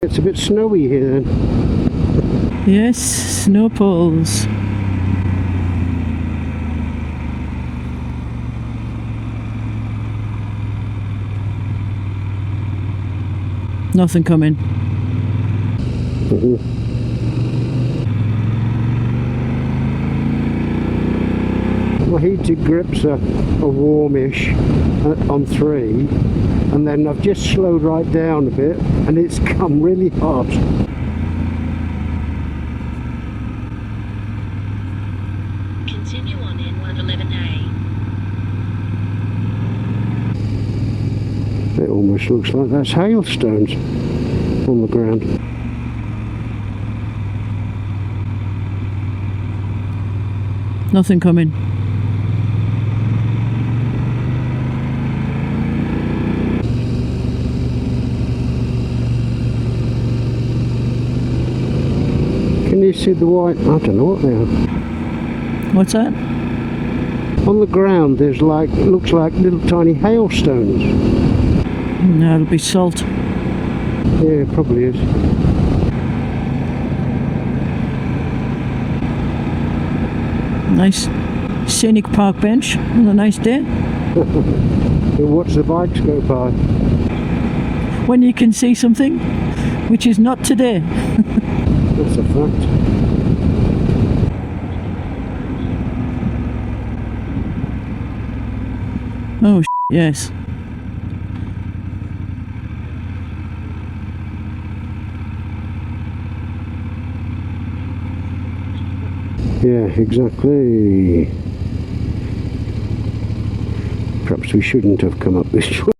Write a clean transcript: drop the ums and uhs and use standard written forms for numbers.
It's a bit snowy here then. Yes, snow poles. Nothing coming. My heated grips are warmish on 3, and then I've just slowed right down a bit and it's come really hot. Continue on in 111A. It almost looks like that's hailstones on the ground. Nothing coming. Can you see the white? I don't know what they are. What's that? On the ground there's like, looks like little tiny hailstones. No, it'll be salt. Yeah, it probably is. Nice scenic park bench on a nice day. You watch the bikes go by. When you can see something, which is not today. That's a fact. Oh, yes. Yeah, exactly. Perhaps we shouldn't have come up this way.